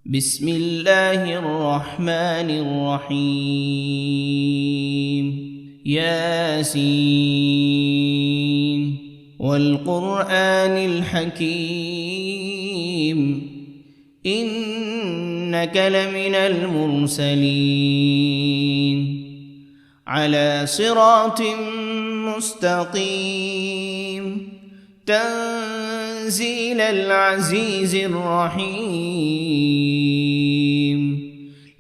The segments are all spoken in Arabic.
بسم الله الرحمن الرحيم. ياسين والقرآن الحكيم إنك لمن المرسلين على صراط مستقيم تنزيل العزيز الرحيم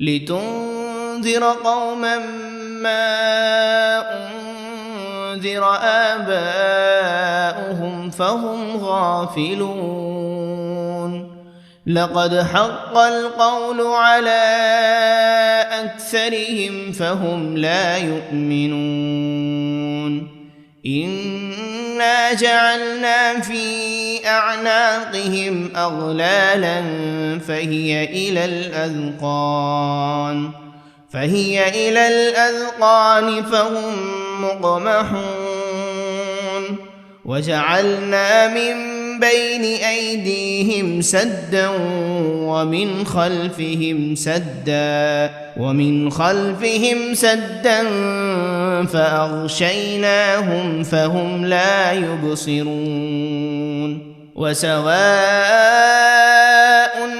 لتنذر قوما ما أنذر آباؤهم فهم غافلون لقد حق القول على أكثرهم فهم لا يؤمنون إنا جعلنا في أعناقهم أغلالا فهي إلى الأذقان فهم مقمحون وجعلنا من بين أيديهم سدا ومن خلفهم سدا فأغشيناهم فهم لا يبصرون وسواء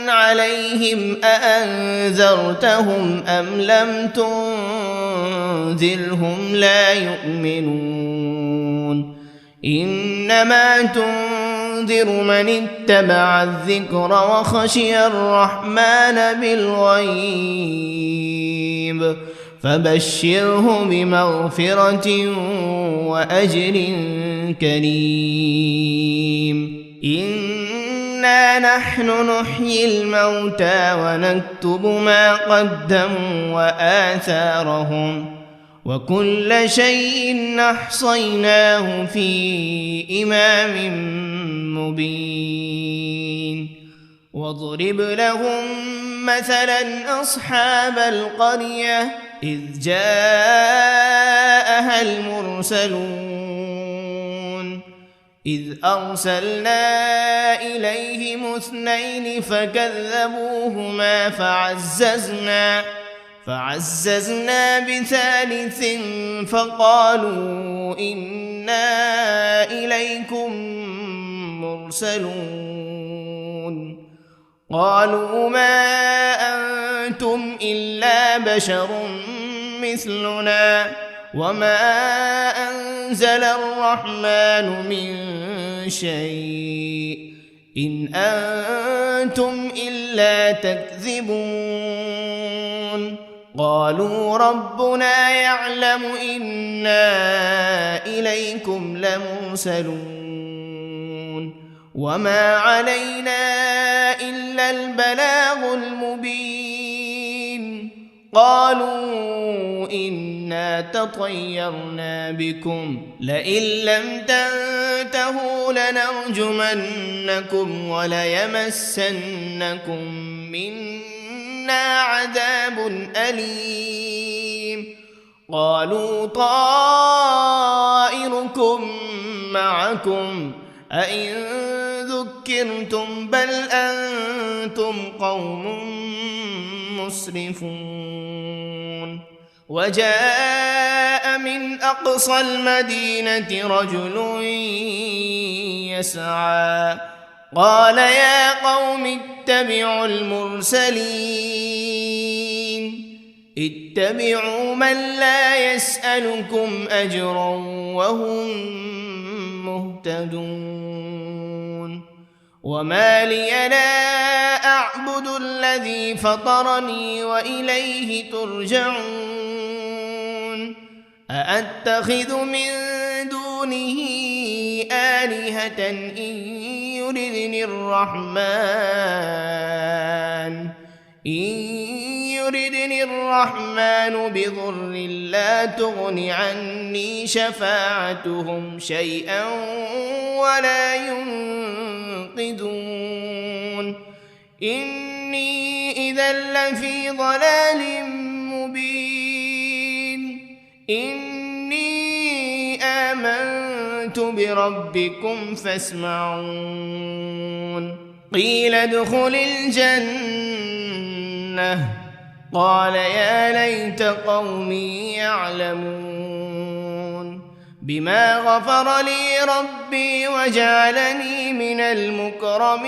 عليهم أأنذرتهم أم لم تنذرهم لا يؤمنون إنما تنذر من اتبع الذكر وخشي الرحمن بالغيب فبشره بمغفرة وأجر كريم إنا نحن نحيي الموتى ونكتب ما قدموا وآثارهم وكل شيء أحصيناه في إمام مبين واضرب لهم مثلا أصحاب القرية إذ جاءها المرسلون إذ أرسلنا إليهم 2 فكذبوهما فعززنا بثالث فقالوا إنا إليكم مرسلون قالوا ما أنتم إلا بشر مثلنا وما أنزل الرحمن من شيء إن أنتم إلا تكذبون قالوا ربنا يعلم إنا إليكم لمرسلون وما علينا إلا البلاغ المبين قالوا إنا تطيرنا بكم لئن لم تنتهوا لنرجمنكم وليمسنكم منا عذاب أليم قالوا طائركم معكم أئن ذكرتم بل أنتم قوم مسرفون وجاء من أقصى المدينة رجل يسعى قال يا قوم اتبعوا المرسلين اتبعوا من لا يسألكم أجرا وهم مهتدون وما لي لا أعبد الذي فطرني وإليه ترجعون أأتخذ من دونه آلهة إن يردني الرحمن بضر لا تغن عني شفاعتهم شيئا ولا ينقذون إني إذا لفي ضلال مبين إني آمنت بربكم فاسمعون قيل ادخل الجنة الجنة قال يا ليت قومي يعلمون بما غفر لي ربي وجعلني من المكرمين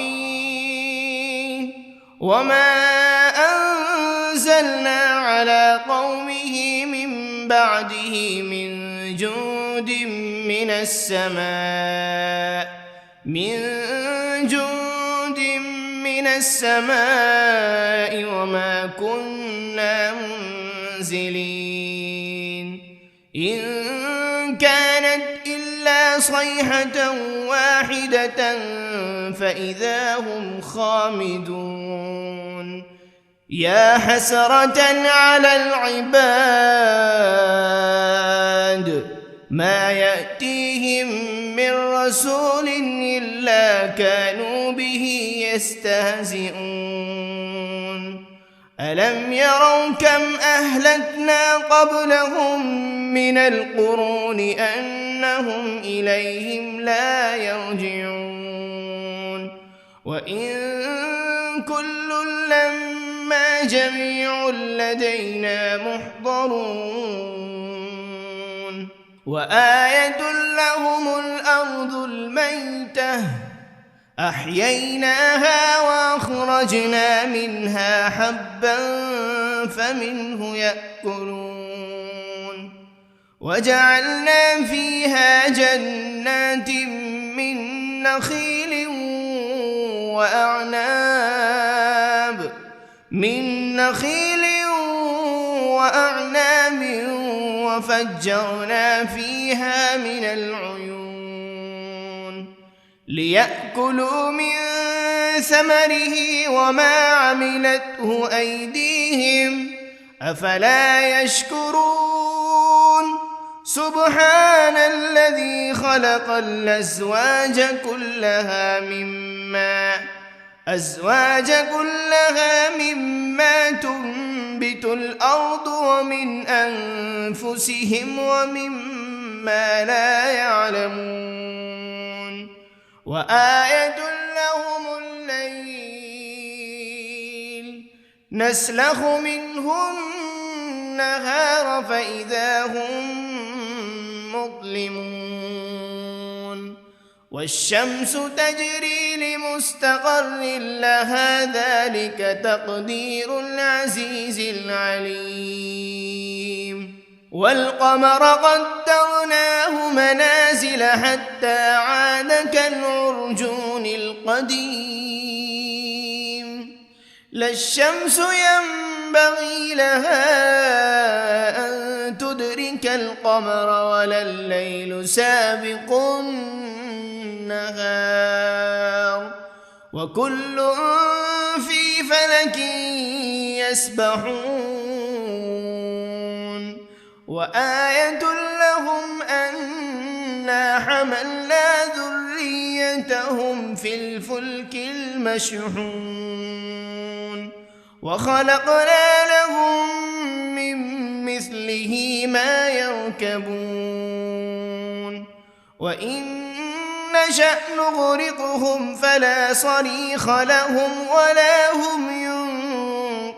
وما أنزلنا على قومه من بعده من جند من السماء وما كنا منزلين إن كانت إلا صيحة واحدة فإذا هم خامدون يا حسرة على العباد ما يأتيهم من رسول إلا كانوا به يستهزئون ألم يروا كم أهلكنا قبلهم من القرون أنهم إليهم لا يرجعون وإن كل لما جميع لدينا محضرون وآية لهم الأرض الميتة أحييناها وأخرجنا منها حبا فمنه يأكلون وجعلنا فيها جنات من نخيل وأعناب وفجرنا فيها من العيون ليأكلوا من ثمره وما عملته أيديهم أفلا يشكرون سبحان الذي خلق الأزواج كلها مما تنبت الأرض ومن أنفسهم ومما لا يعلمون وآية لهم الليل نسلخ منه النهار فإذا هم مظلمون والشمس تجري لمستقر لها ذلك تقدير العزيز العليم والقمر قدرناه منازل حتى عاد كالعرجون القديم لا الشمس ينبغي لها أن تدرك القمر ولا الليل سابق النهار وكل في فلك يسبحون وآية لهم أنا حملنا ذريتهم في الفلك المشحون وخلقنا لهم من مثله ما يركبون وإن نشأ نغرقهم فلا صريخ لهم ولا هم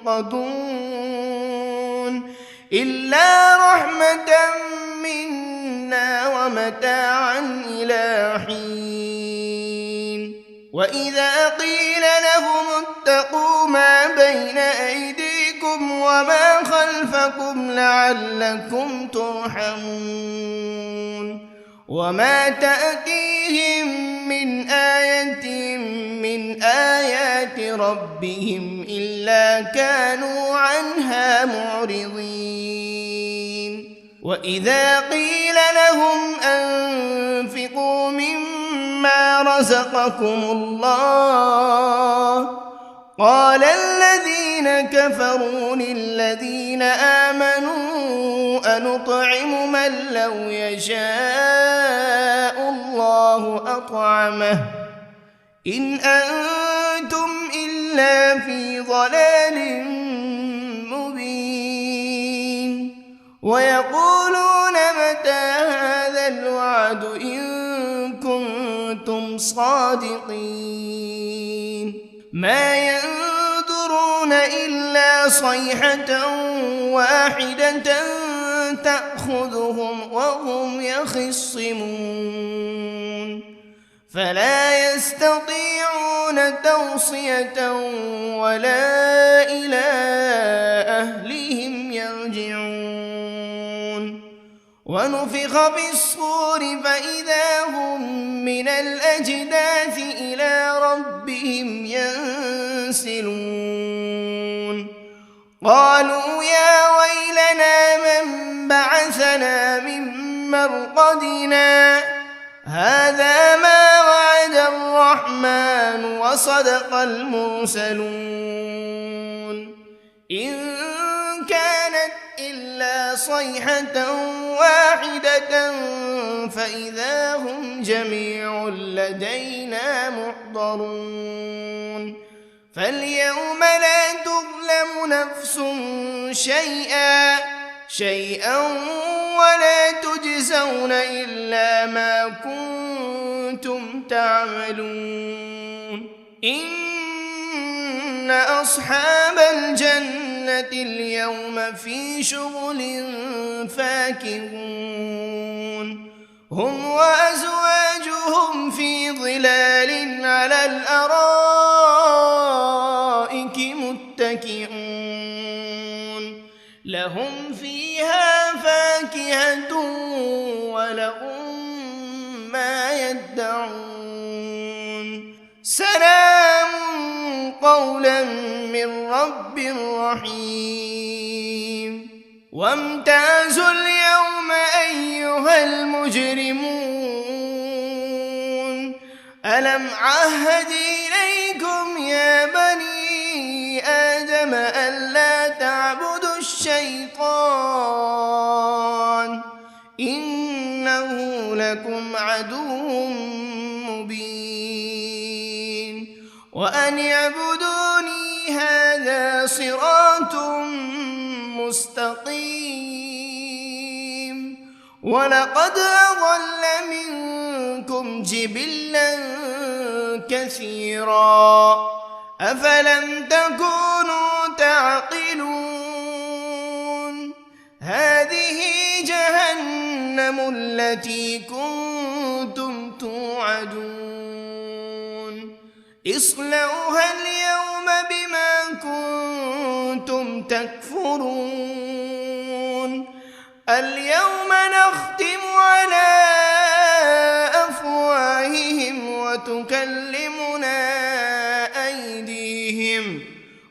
ينقذون إلا رحمة منا ومتاعا إلى حين وإذا قيل لهم اتقوا ما بين أيديكم وما خلفكم لعلكم ترحمون وما تأتيهم من آية من آيات ربهم إلا كانوا عنها معرضين وإذا قيل لهم أنفقوا مما رزقكم الله قال الذين كفروا للذين آمنوا أنطعم من لو يشاء الله أطعمه إن أنتم إلا في ضلال مبين ويقولون متى هذا الوعد إن كنتم صادقين ما ينظرون إلا صيحة واحدة تأخذهم وهم يخصمون فلا يستطيعون توصية ولا إلى أهلهم يرجعون ونفخ في الصور فإذا هم من الأجداث إلى ربهم ينسلون قالوا يا ويلنا من بعثنا من مرقدنا هذا ما وعد الرحمن وصدق المرسلون إن كانت إلا صيحة واحدة فإذا هم جميع لدينا محضرون فاليوم لا تظلم نفس شيئا ولا تجزون إلا ما كنتم تعملون إن أصحاب الجنة اليوم في شغل فاكهون هم وأزواجهم في ظلال على الأرائك متكئون لهم فيها فاكهة ولهم ما يدعون سلام قولا من رب رحيم وامتازوا اليوم أيها المجرمون ألم عهد إليكم يا بني آدم ألا تعبدوا الشيطان إنه لكم عدو مبين وأن اعبدوني هذا صراط مستقيم ولقد أضل منكم جبلا كثيرا أفلم تكونوا تعقلون هذه جهنم التي كنتم توعدون اصلوها اليوم بما كنتم تكفرون اليوم نختم على أفواههم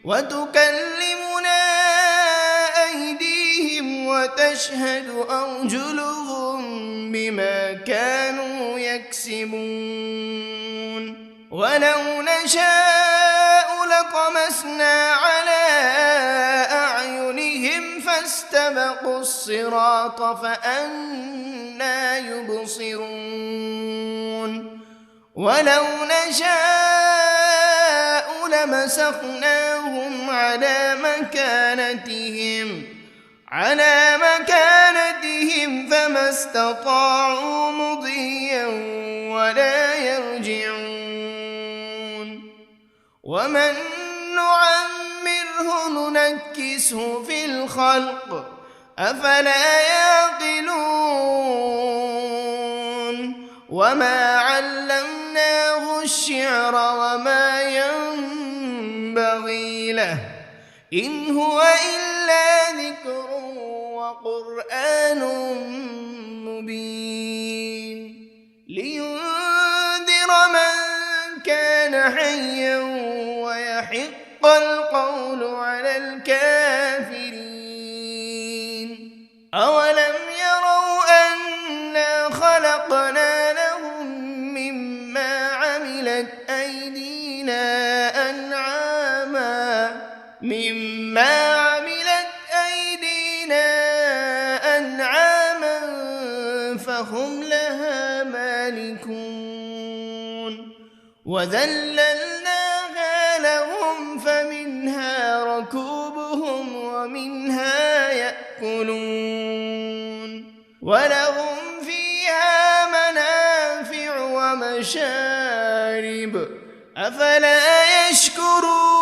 وتكلمنا أيديهم وتشهد أرجلهم بما كانوا يكسبون ولو نشاء لطمسنا على أعينهم فاستبقوا الصراط فأنى يبصرون ولو نشاء لمسخناهم على مكانتهم فما استطاعوا مضيا ولا يرجعون ومن نعمره ننكسه في الخلق أفلا يعقلون وما علمناه الشعر وما ينبغي له إن هو إلا ذكر وقرآن مبين لينذر من كان حيا ويحق القول على الكافرين أولم يروا أنا خلقنا لهم مما عملت أيدينا أنعاما فهم لها مالكون وذللناها لهم فمنها ركوبهم ومنها يأكلون ولهم فيها منافع ومشارب أفلا يشكرون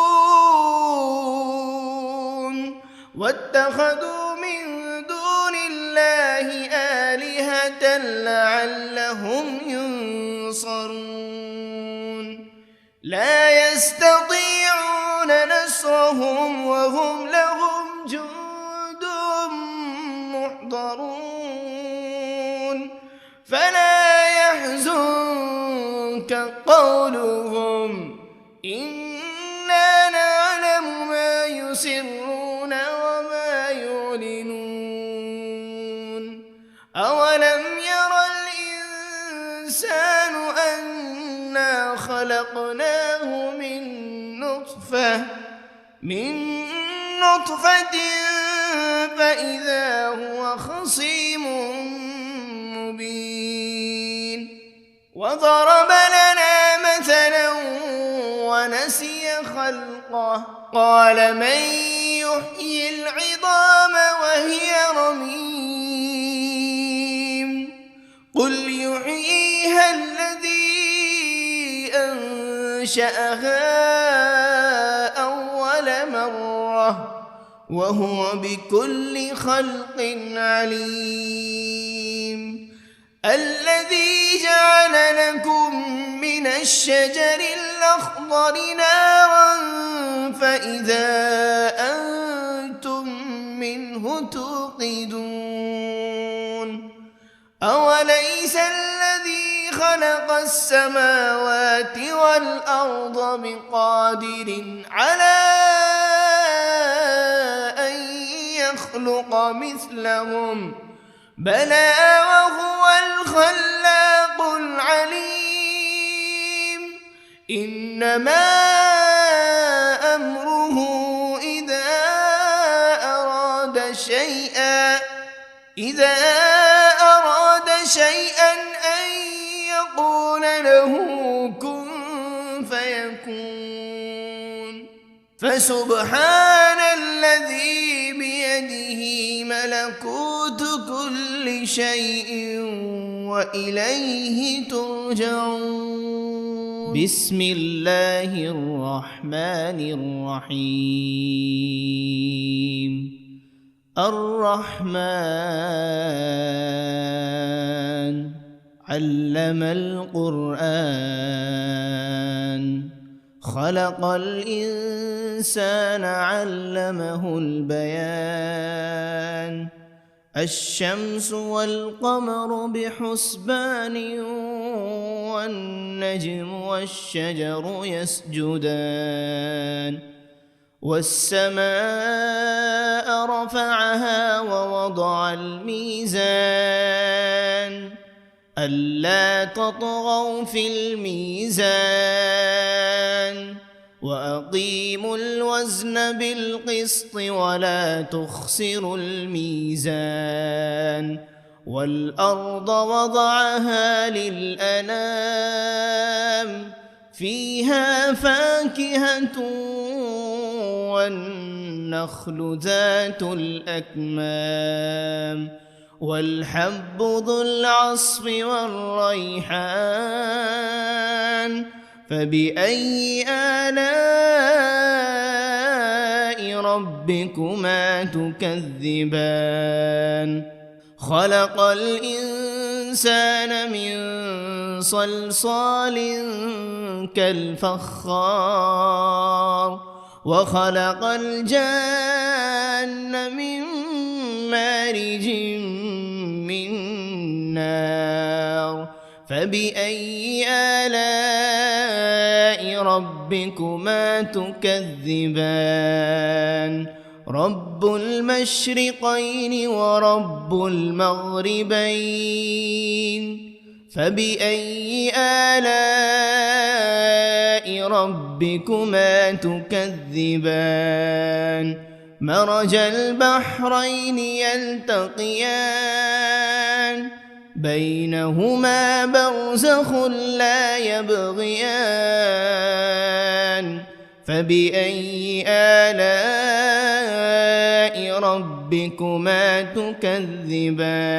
واتخذوا من دون الله آلهة لعلهم ينصرون لا يستطيعون نصرهم وهم لهم جند محضرون فلا يحزنك قولهم إنا نعلم ما يسرون وما يعلنون أولم ير الإنسان أنا خلقناه من نطفة فإذا هو خصيم مبين وضرب لنا مثلا ونسي خلقه قال من يحيي العظام وهي رميم قل يحييها الذي أنشأها أول مرة وهو بكل خلق عليم الذي جعل لكم من الشجر الأخضر نارا فإذا أنتم منه توقدون أوليس الذي خلق السماوات والأرض بقادر على أن يخلق مثلهم بلى وهو الخلاق العليم إنما أمره إذا أراد شيئا أن يقول له كن فيكون فسبحان الذي بيده ملكوت كل شيء وإليه ترجعون بسم الله الرحمن الرحيم الرحمن علم القرآن خلق الإنسان علمه البيان الشمس والقمر بحسبان والنجم والشجر يسجدان والسماء رفعها ووضع الميزان ألا تطغوا في الميزان وأقيموا الوزن بالقسط ولا تخسروا الميزان والأرض وضعها للأنام فيها فاكهة والنخل ذات الأكمام والحب ذو العصف والريحان فبأي آلاء ربكما تكذبان خلق الإنسان من صلصال كالفخار وخلق الجان من مارج من نار فبأي آلاء ربكما تكذبان رب المشرقين ورب المغربين فبأي آلاء ربكما تكذبان مرج البحرين يلتقيان بينهما برزخ لا يبغيان فبأي آلاء ربكما تكذبان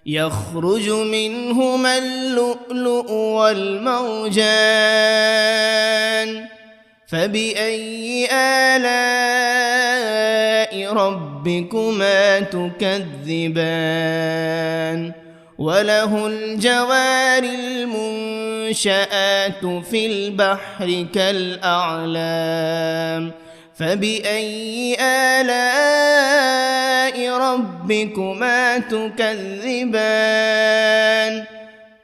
يخرج منهما اللؤلؤ والمرجان فبأي آلاء ربكما تكذبان وله الجوار المنشآت في البحر كالأعلام فبأي آلاء ربكما تكذبان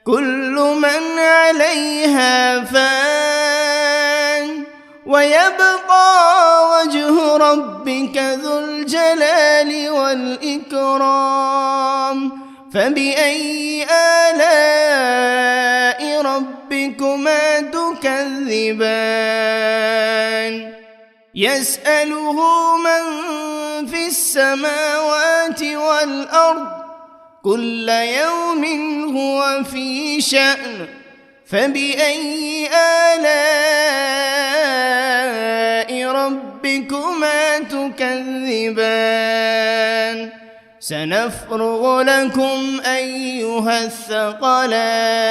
كل من عليها فان ويبقى وجه ربك ذو الجلال والإكرام فبأي آلاء ربكما تكذبان يسأله من في السماوات والأرض كل يوم هو في شأن فبأي آلاء ربكما تكذبان سنفرغ لكم أيها الثقلان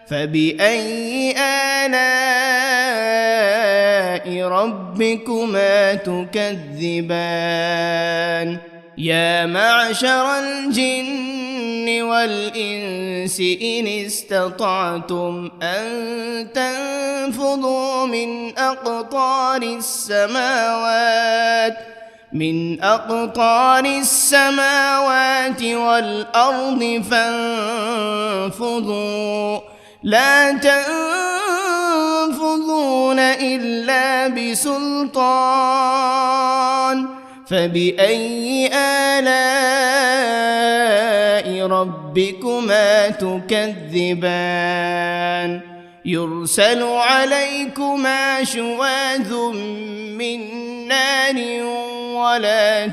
فبأي آلاء ربكما تكذبان يا معشر الجن والإنس إن استطعتم أن تنفذوا من أقطار السماوات والأرض فانفذوا لا تنفذون إلا بسلطان فبأي آلاء ربكما تكذبان يرسل عليكما شواذ من نار ولا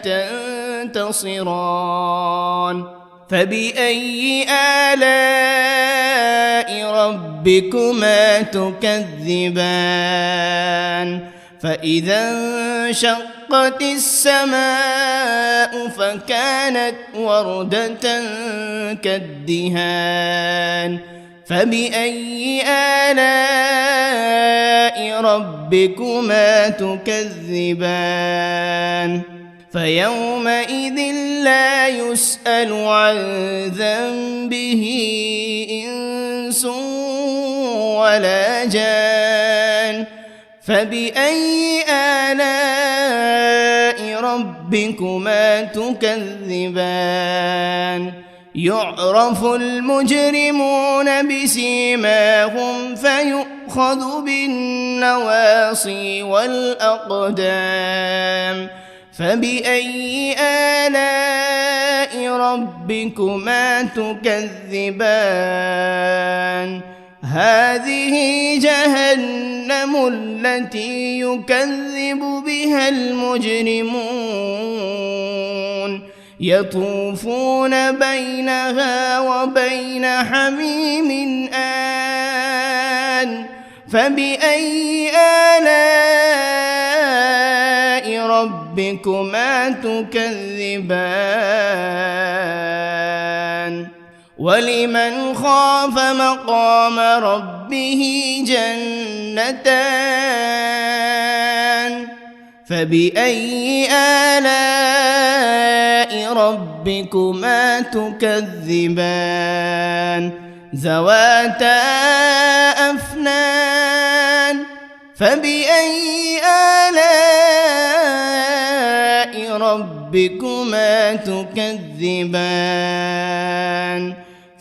تنتصران فبأي آلاء ربكما تكذبان فإذا انشقت السماء فكانت وردة كالدهان فبأي آلاء ربكما تكذبان فيومئذ لا يسأل عن ذنبه إنس ولا جان فبأي آلاء ربكما تكذبان يعرف المجرمون بسيماهم فيؤخذ بالنواصي والأقدام فبأي آلاء ربكما تكذبان هذه جهنم التي يكذب بها المجرمون يطوفون بينها وبين حميم آن فبأي آلاء ربكما تكذبان ولمن خاف مقام ربه جنتان فبأي آلاء ربكما تكذبان ذواتا أفنان فبأي آلاء ربكما تكذبان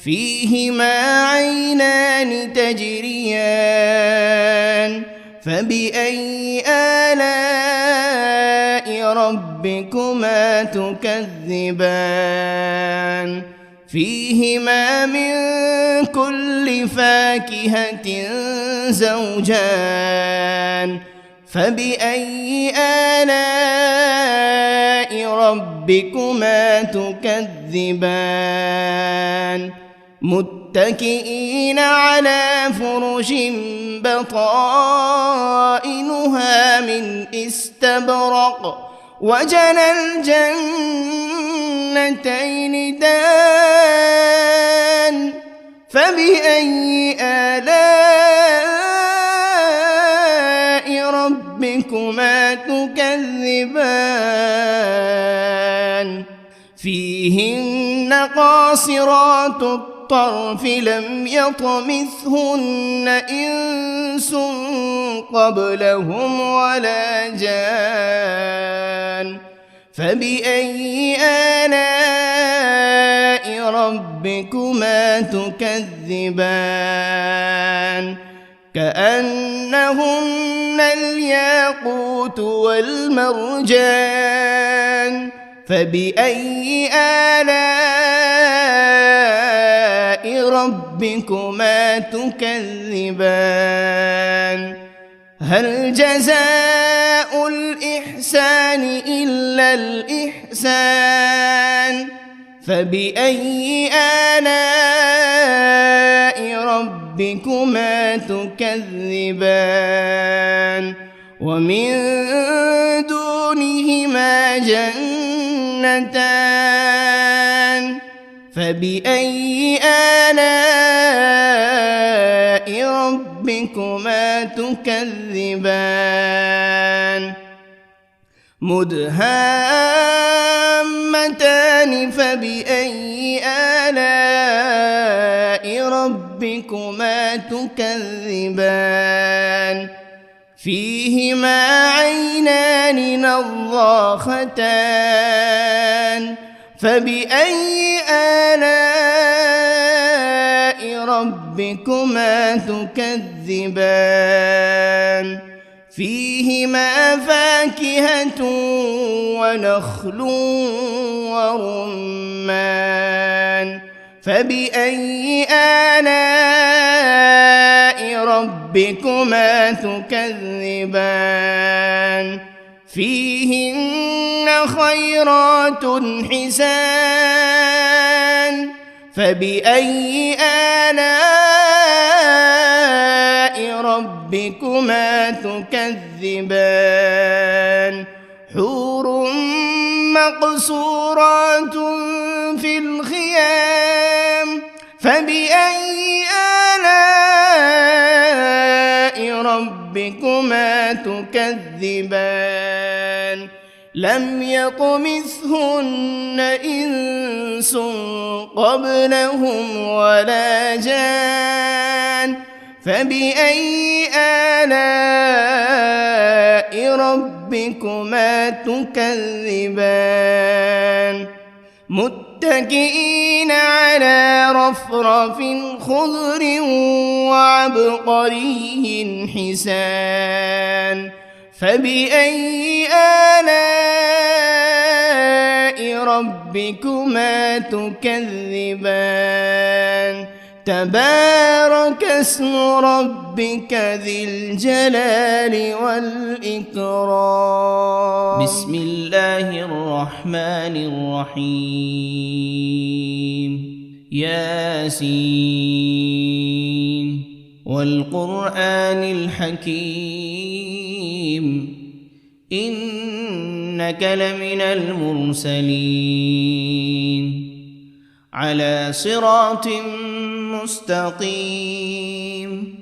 فيهما عينان تجريان فبأي آلاء ربكما تكذبان فيهما من كل فاكهة زوجان فبأي آلاء ربكما تكذبان متكئين على فرش بطائنها من استبرق وجنى الجنتين دان فبأي آلاء ربكما تكذبان تكذبان فيهن قاصرات الطرف لم يطمثهن إنس قبلهم ولا جان فبأي آلاء ربكما تكذبان كأنهن الياقوت والمرجان فبأي آلاء ربكما تكذبان هل جزاء الإحسان إلا الإحسان فبأي آلاء ربكما تكذبان ومن دونهما جنتان فبأي آلاء ربكما تكذبان مدهامتان فبأي آلاء ربكما تكذبان فيهما عينان نضاختان فبأي آلاء ربكما تكذبان فيهما فاكهة ونخل ورمان فبأي آلاء ربكما تكذبان فيهن خيرات حسان فبأي آلاء ربكما تكذبان حور مقصورات في الخيام فبأي آلاء ربكما تكذبان لم يطمثهن إنس قبلهم ولا جان فبأي آلاء ربكما تكذبان متكئين على رفرف خضر وعبقري حسان فبأي آلاء ربكما تكذبان تبارك اسم ربك ذي الجلال والإكرام بسم الله الرحمن الرحيم ياسين والقرآن الحكيم إنك لمن المرسلين على صراط مستقيم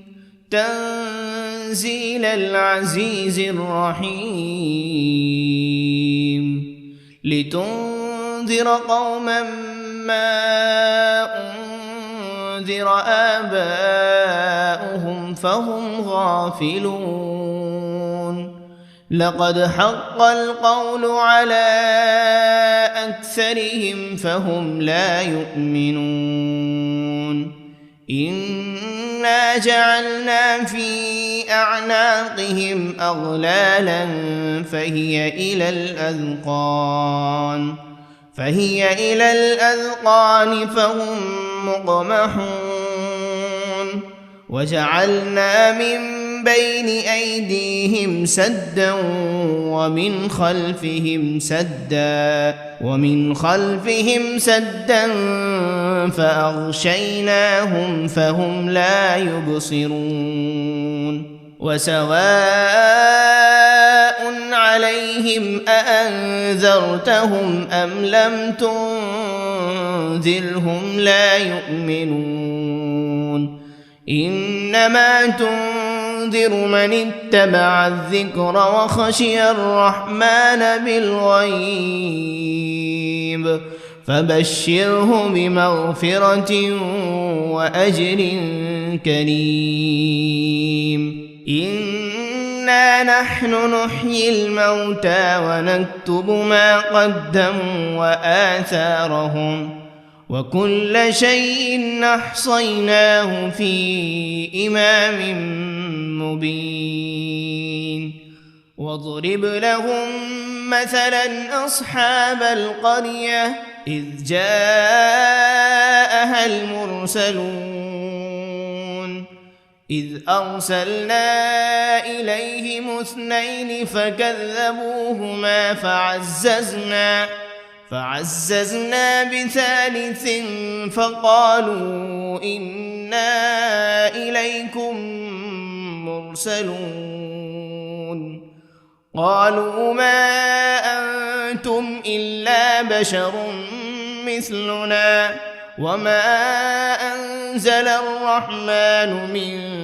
تنزيل العزيز الرحيم لتنذر قوما ما أنذر آباؤهم فهم غافلون لقد حق القول على أكثرهم فهم لا يؤمنون إنا جعلنا في أعناقهم أغلالا فهي إلى الأذقان فهم مقمحون وجعلنا من بين أيديهم سدا ومن خلفهم سدا فأغشيناهم فهم لا يبصرون وسواء عليهم أأنذرتهم أم لم تنذرهم لا يؤمنون إنما تنذر تنذر من اتبع الذكر وخشي الرحمن بالغيب فبشره بمغفرة وأجر كريم إنا نحن نحيي الموتى ونكتب ما قدموا وآثارهم وكل شيء أحصيناه في إمام مبين واضرب لهم مثلا أصحاب القرية إذ جاءها المرسلون إذ أرسلنا إليهم 2 فكذبوهما فعززنا ب3 فقالوا إنا إليكم مرسلون قالوا ما أنتم إلا بشر مثلنا وما أنزل الرحمن من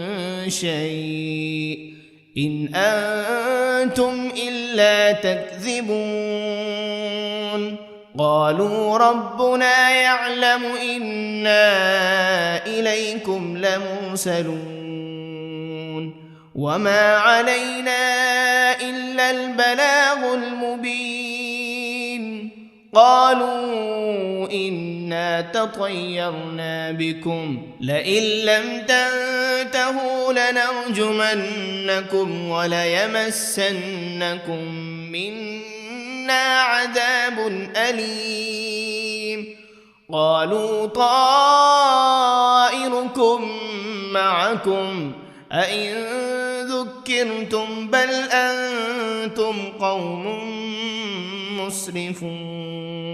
شيء إن أنتم إلا تكذبون قالوا ربنا يعلم إنا إليكم لمرسلون وما علينا إلا البلاغ المبين قالوا إنا تطيرنا بكم لئن لم تنتهوا لنرجمنكم وليمسنكم منا عذاب أليم قالوا طائركم معكم أئن ذكرتم بل أنتم قوم مسرفون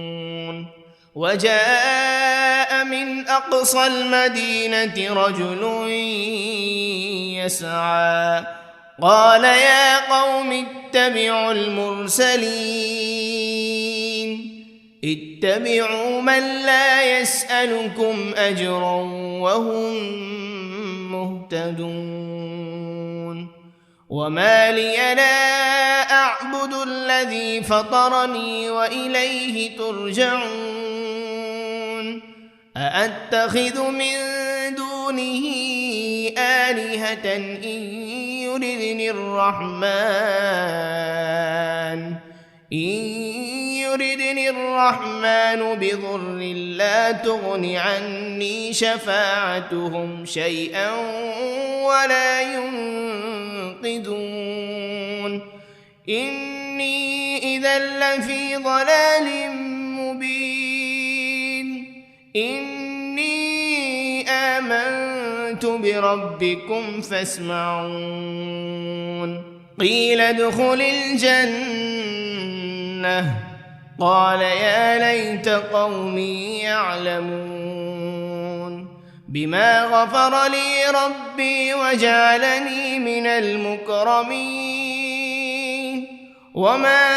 وجاء من أقصى المدينة رجل يسعى قال يا قوم اتبعوا المرسلين اتبعوا من لا يسألكم أجرا وهم مهتدون وما لي لا أعبد الذي فطرني وإليه ترجعون أأتخذ من دونه آلهة إن يردني الرحمن بضر لا تغن عني شفاعتهم شيئا ولا ينقذون إني إذا لفي ضلال مبين إني آمنت بربكم فاسمعون قيل ادخل الجنة قال يا ليت قومي يعلمون بما غفر لي ربي وجعلني من المكرمين وما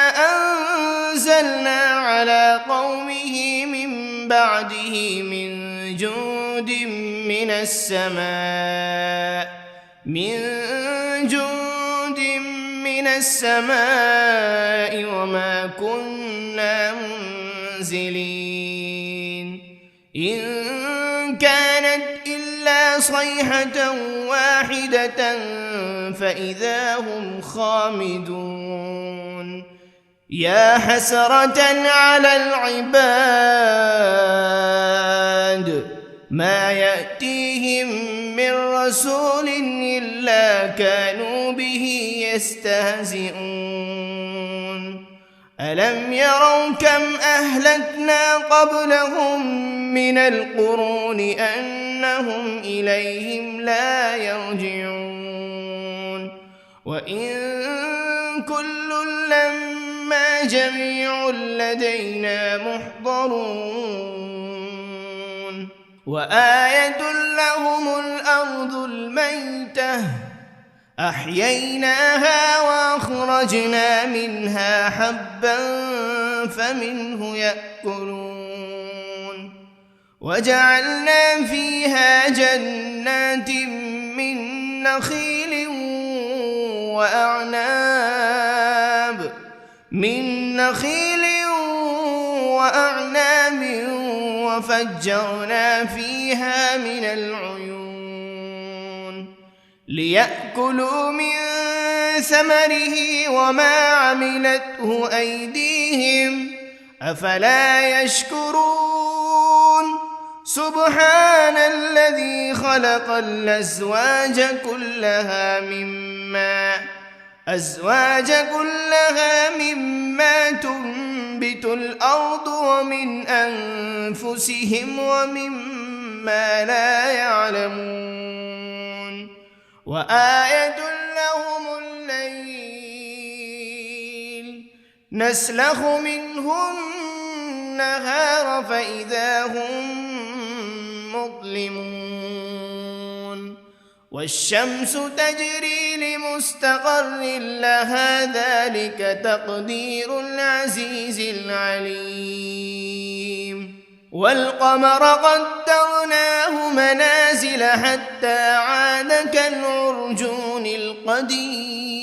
أنزلنا على قومه من بعده من جند من السماء وما كنا منزلين إن كانت إلا صيحة واحدة فإذا هم خامدون يا حسرة على العباد ما يأتيهم من رسول إلا كانوا به يستهزئون ألم يروا كم أهلكنا قبلهم من القرون أنهم إليهم لا يرجعون وإن كل لما جميع لدينا محضرون وآية لهم الأرض الميتة أحييناها وأخرجنا منها حبا فمنه يأكلون وجعلنا فيها جنات من نخيل وأعناب من نخيل وأعناب وفجرنا فيها من العيون ليأكلوا من ثمره وما عملته أيديهم أفلا يشكرون سبحان الذي خلق الأزواج كلها مما تنبت الأرض ومن أنفسهم ومما لا يعلمون وآية لهم الليل نسلخ منه النهار فإذا هم مظلمون والشمس تجري لمستقر لها ذلك تقدير العزيز العليم والقمر قدرناه منازل حتى عاد كالعرجون القديم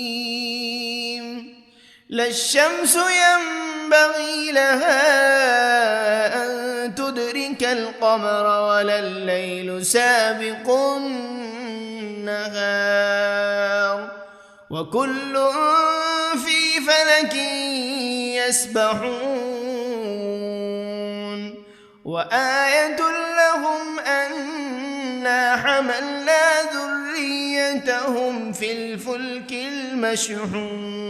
لا الشمس ينبغي لها أن تدرك القمر ولا الليل سابق النهار وكل في فلك يسبحون وآية لهم أنا حملنا ذريتهم في الفلك المشحون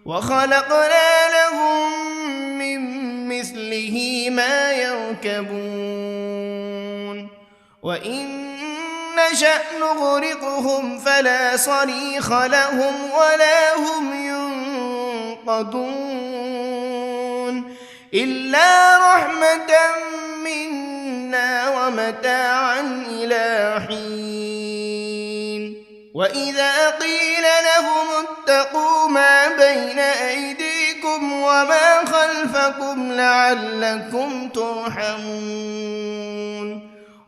وخلقنا لهم من مثله ما يركبون وإن نشأ نغرقهم فلا صريخ لهم ولا هم ينقذون إلا رحمة منا ومتاعا إلى حين وإذا قيل لهم اتقوا ما بين أيديكم وما خلفكم لعلكم ترحمون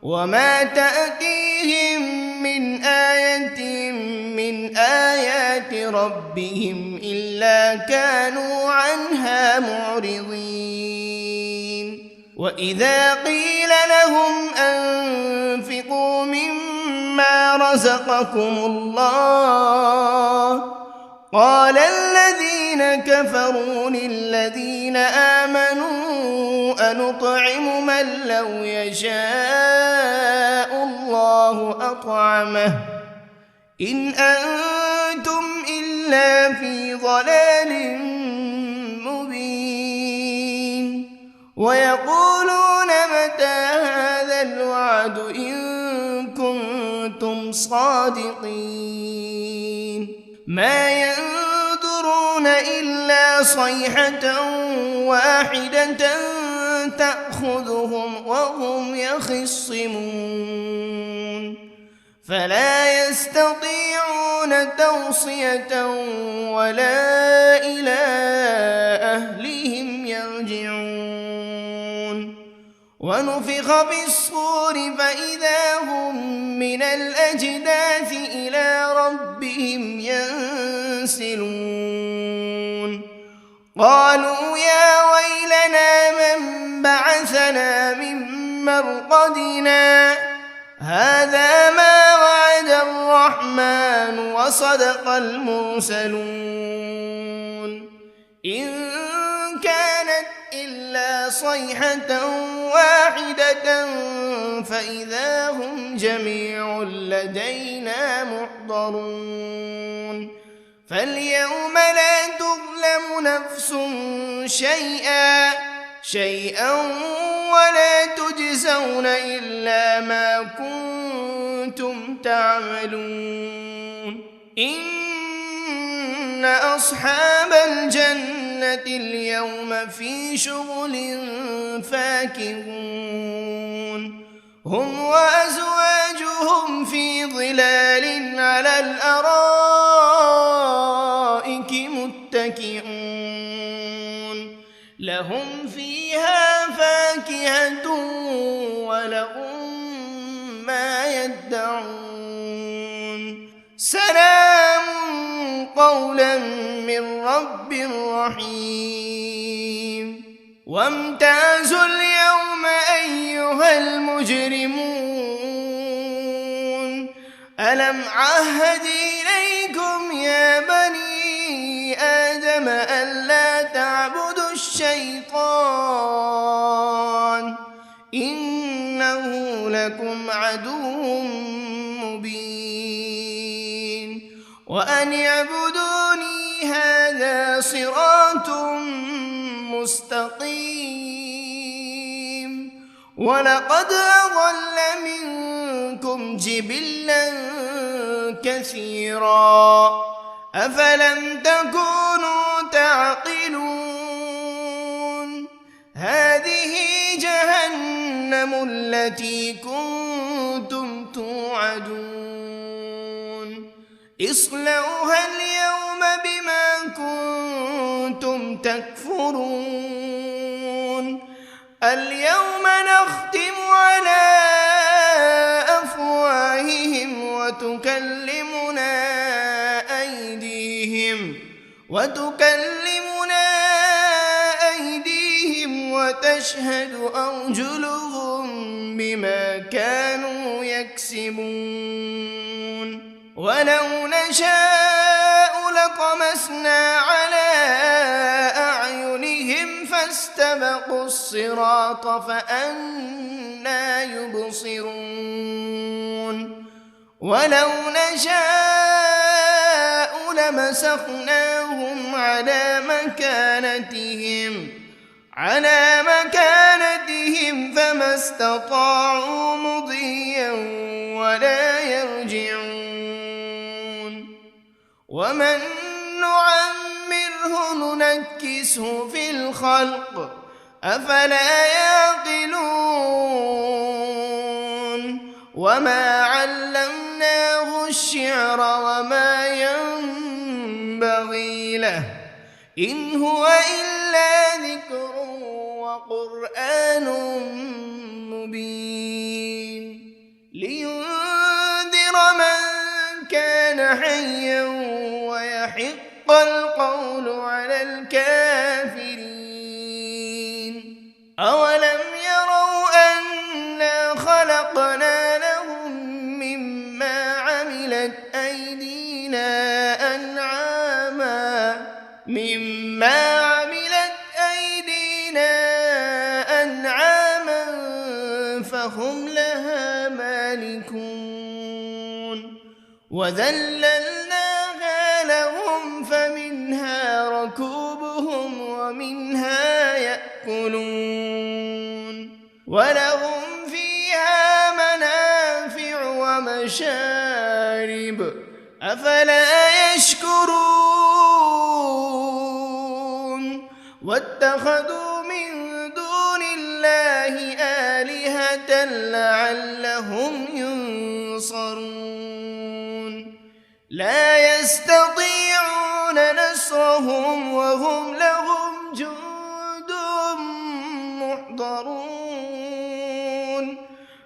وما تأتيهم من آية من آيات ربهم إلا كانوا عنها معرضين وإذا قيل لهم أنفقوا مما رزقكم الله قال الذين كفروا للذين آمنوا أنطعم من لو يشاء الله أطعمه إن أنتم إلا في ضلال مبين ويقولون متى هذا الوعد إن كنتم صادقين ما ينظرون إلا صيحة واحدة تأخذهم وهم يخصمون فلا يستطيعون توصية ولا إلى أهلهم يرجعون ونفخ بالصور فإذا هم من الأجداث إلى ربهم ينسلون قالوا يا ويلنا من بعثنا من مرقدنا هذا ما وعد الرحمن وصدق المرسلون إن كانت إلا صيحة واحدة فإذا هم جميع لدينا محضرون فاليوم لا تظلم نفس شيئا ولا تجزون إلا ما كنتم تعملون إن أصحاب الجنة اليوم في شغل فاكهون هم وأزواجهم في ظلال على الأرائك متكئون لهم فيها فاكهة ولهم ما يدعون سلام قولا من رب رحيم وامتازوا اليوم أيها المجرمون ألم عهد إليكم يا بني آدم ألا تعبدوا الشيطان إنه لكم عدو مبين وأن اعبدوني هذا صراط مستقيم ولقد أضل منكم جبلا كثيرا أفلم تكونوا تعقلون هذه جهنم التي كنتم توعدون اصلوها اليوم بما كنتم تكفرون اليوم نختم على أفواههم وتكلمنا أيديهم وتشهد أرجلهم بما كانوا يكسبون ولو نشاء لطمسنا على أعينهم فاستبقوا الصراط فأنى يبصرون ولو نشاء لمسخناهم على مكانتهم فما استطاعوا مضيا ولا يرجعون ومن نعمره ننكسه في الخلق أفلا يعقلون وما علمناه الشعر وما ينبغي له إن هو إلا ذكر وقرآن مبين لينذر من كان حيا ويحق القول على الكافرين أولم يروا أنا خلقنا لهم مما عملت أيدينا أنعاما فهم لها مالكون وذللناها لهم فمنها ركوبهم ومنها يأكلون ولهم فيها منافع ومشارب أفلا يشكرون واتخذوا من دون الله آلهة لعلهم ينصرون لا يستطيعون نصرهم وهم لهم جند محضرون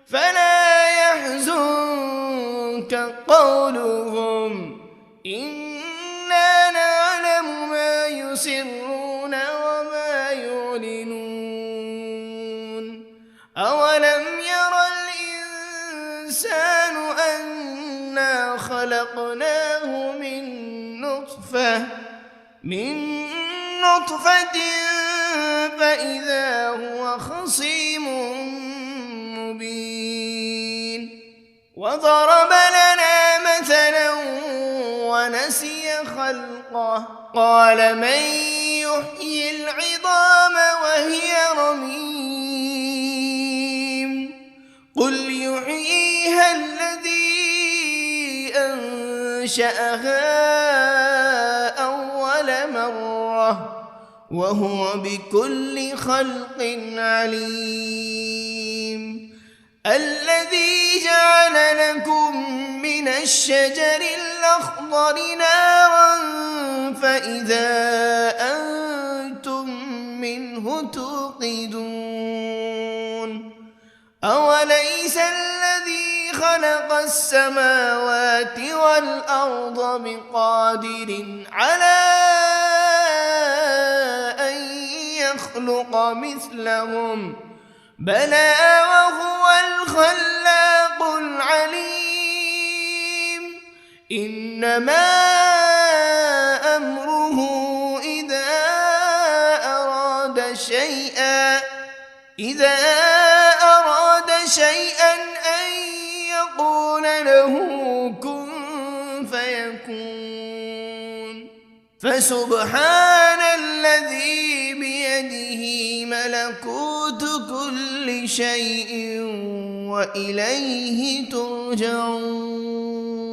فلا يحزنك قولهم إنا نعلم ما يسرون وما يعلنون أولم ير الإنسان أنا خلقناه من نطفة فإذا هو خصيم مبين وضرب لنا مثلا ونسي خلقه قال من يحيي العظام وهي رميم قل يحييها الذي أنشأها أول مرة وهو بكل خلق عليم الذي جعل لكم من الشجر الأخضر نارا فإذا أنتم منه توقدون أوليس الذي خلق السماوات والأرض بقادر على أن يخلق مثلهم بلى وهو الخلاق العليم إنما أمره إذا أراد شيئا أن يقول له كن فيكون فسبحان الذي بيده ملكوت كل شيء وإليه ترجعون.